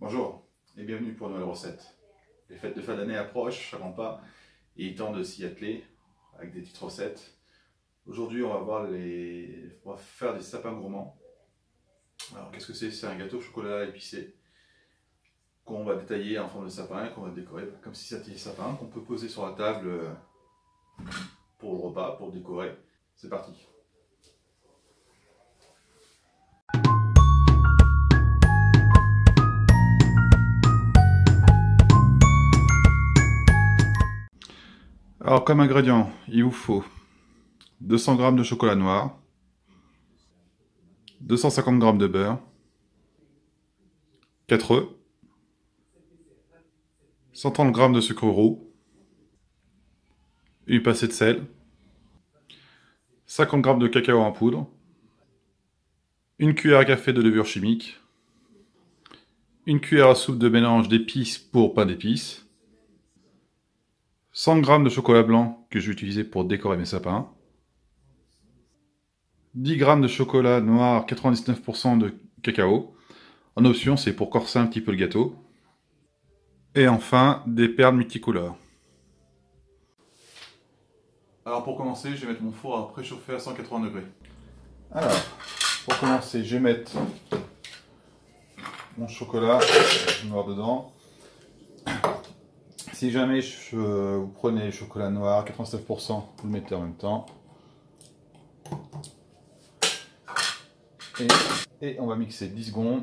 Bonjour et bienvenue pour une nouvelle recette. Les fêtes de fin d'année approchent, ça rend pas, et il est temps de s'y atteler avec des petites recettes. Aujourd'hui, on va faire des sapins gourmands. Alors, qu'est-ce que c'est? C'est un gâteau au chocolat épicé qu'on va détailler en forme de sapin et qu'on va décorer comme si c'était des sapins qu'on peut poser sur la table pour le repas, pour le décorer. C'est parti. Alors, comme ingrédient, il vous faut 200 g de chocolat noir, 250 g de beurre, 4 œufs, 130 g de sucre roux, une pincée de sel, 50 g de cacao en poudre, une cuillère à café de levure chimique, une cuillère à soupe de mélange d'épices pour pain d'épices, 100 g de chocolat blanc que je vais utiliser pour décorer mes sapins, 10 g de chocolat noir 99% de cacao. En option, c'est pour corser un petit peu le gâteau. Et enfin, des perles multicolores. Alors pour commencer, je vais mettre mon four à préchauffer à 180 degrés. Alors, pour commencer, je vais mettre mon chocolat noir dedans. Si jamais vous prenez le chocolat noir 99%, vous le mettez en même temps. Et on va mixer 10 secondes,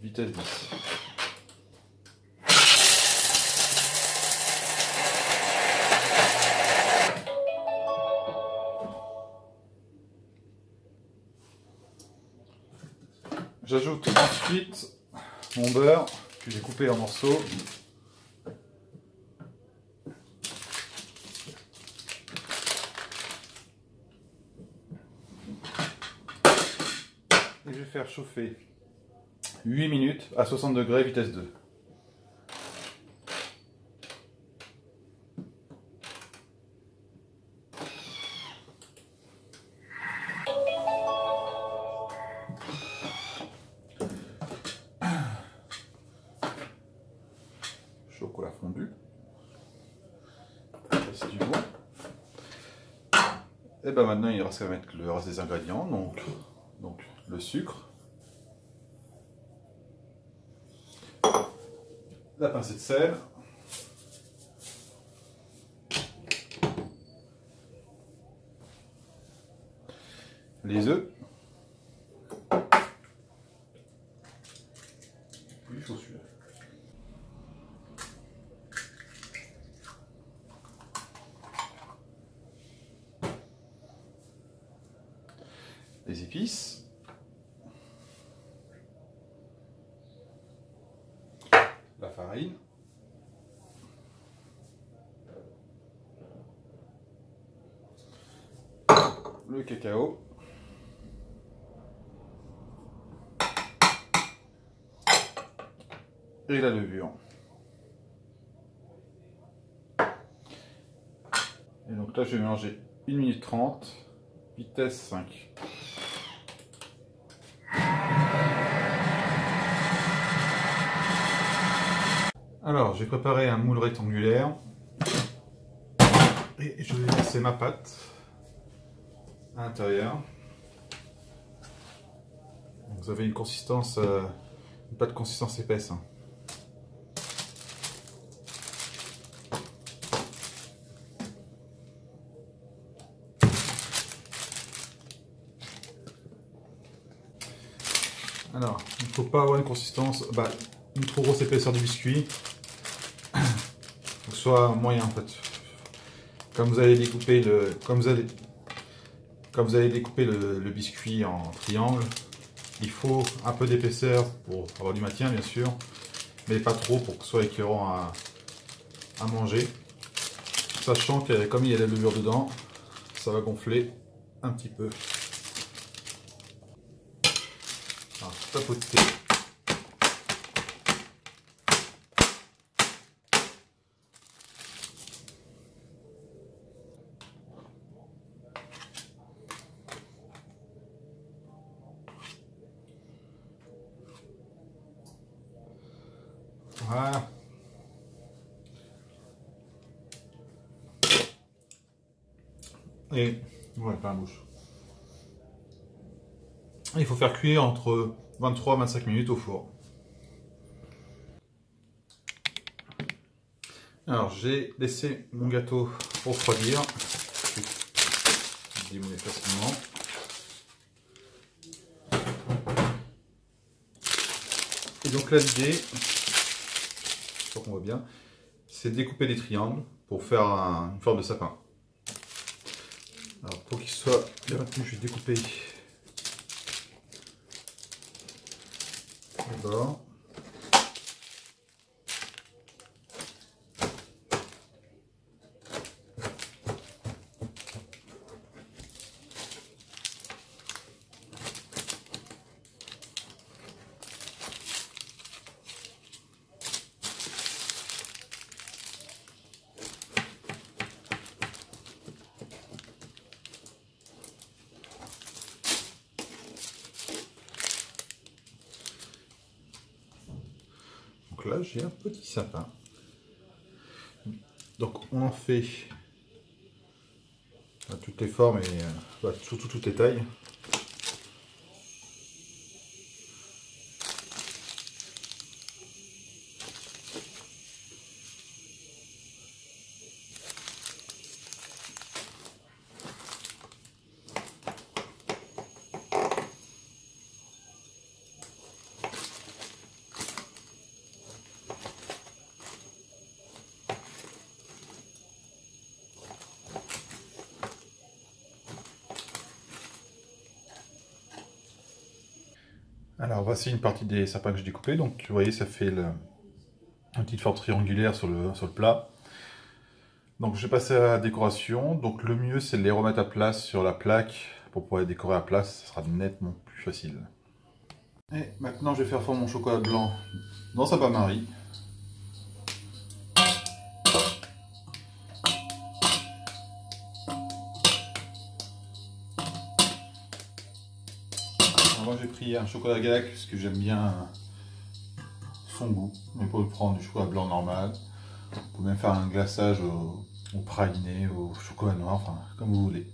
vitesse 10. J'ajoute ensuite mon beurre que j'ai coupé en morceaux. Et je vais faire chauffer 8 minutes à 60 degrés, vitesse 2. Chocolat fondu. C'est du bon. Et ben maintenant il reste à mettre le reste des ingrédients, donc le sucre, la pincée de sel, les œufs, puis chaussures. Les épices, la farine, le cacao, et la levure. Et donc là je vais mélanger 1 minute 30, vitesse 5. Alors, j'ai préparé un moule rectangulaire et je vais laisser ma pâte à l'intérieur. Vous avez une consistance, une pâte de consistance épaisse. Alors, il ne faut pas avoir une consistance, une trop grosse épaisseur du biscuit. Il faut que ce soit moyen en fait. Comme vous allez découper le biscuit en triangle, il faut un peu d'épaisseur pour avoir du maintien bien sûr, mais pas trop pour que ce soit écœurant à manger. Sachant que comme il y a la levure dedans, ça va gonfler un petit peu. Alors, tapoter. Voilà. Et ouais, pas la bouche. Il faut faire cuire entre 23 et 25 minutes au four. Alors j'ai laissé mon gâteau refroidir. Je démouler facilement. Et donc là l'idée, je crois qu'on voit bien, c'est de découper des triangles pour faire une forme de sapin. Alors pour qu'il soit bien maintenu, je vais découper les bords. Donc là j'ai un petit sapin. Donc on en fait à toutes les formes et surtout toutes les tailles. Alors voici une partie des sapins que j'ai découpés. Donc vous voyez, ça fait une petite forme triangulaire sur le plat. Donc je vais passer à la décoration. Donc le mieux c'est de les remettre à plat sur la plaque pour pouvoir les décorer à plat. Ce sera nettement plus facile. Et maintenant je vais faire fondre mon chocolat blanc dans sa bain-marie. Moi j'ai pris un chocolat Galac parce que j'aime bien son goût, mais pour le prendre du chocolat blanc normal. Vous pouvez même faire un glaçage au praliné, au chocolat noir, enfin comme vous voulez.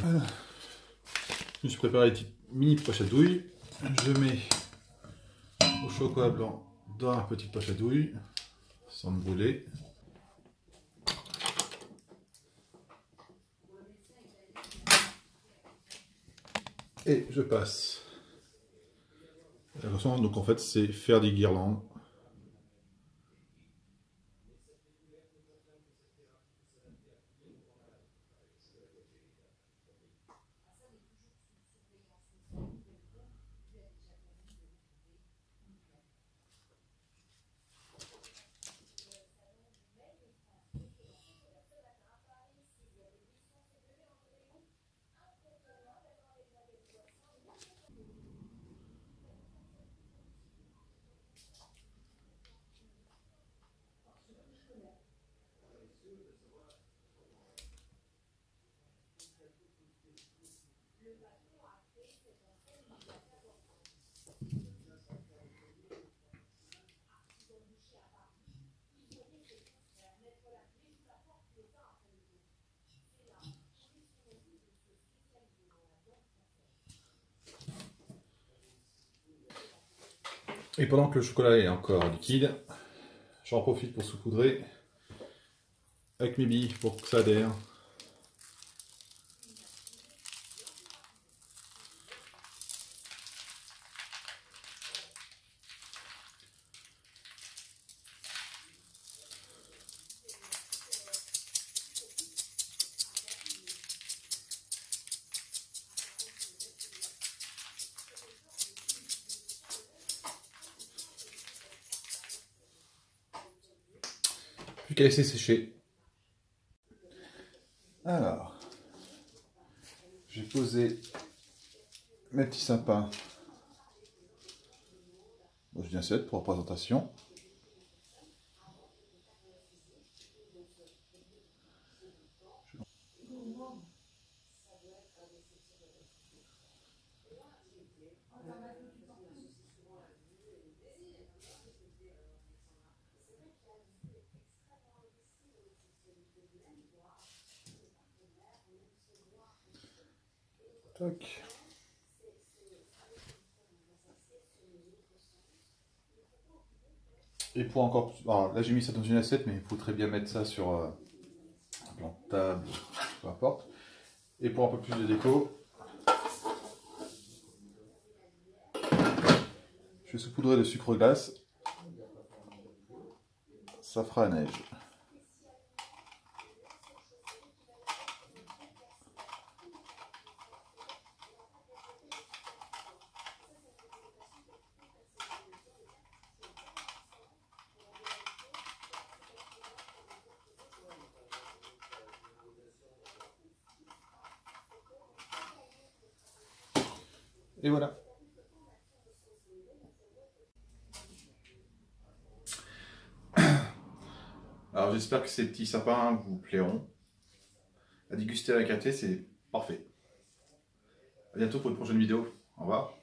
Voilà. Je me suis préparé des petites mini poches à douille. Je mets au chocolat blanc dans la petite poche à douille, sans me brûler. Et je passe. Attention, donc en fait c'est faire des guirlandes. Et pendant que le chocolat est encore liquide, j'en profite pour saupoudrer avec mes billes pour que ça adhère. Plus qu'à laisser sécher. Alors, j'ai posé mes petits sapins Je dis assiette pour la présentation. Tac. Et pour encore plus... Alors là j'ai mis ça dans une assiette, mais il faut très bien mettre ça sur un plan de table, peu importe. Et pour un peu plus de déco, je vais saupoudrer de sucre glace. Ça fera la neige. Et voilà. Alors j'espère que ces petits sapins vous plairont. À déguster avec un thé, c'est parfait. A bientôt pour une prochaine vidéo. Au revoir.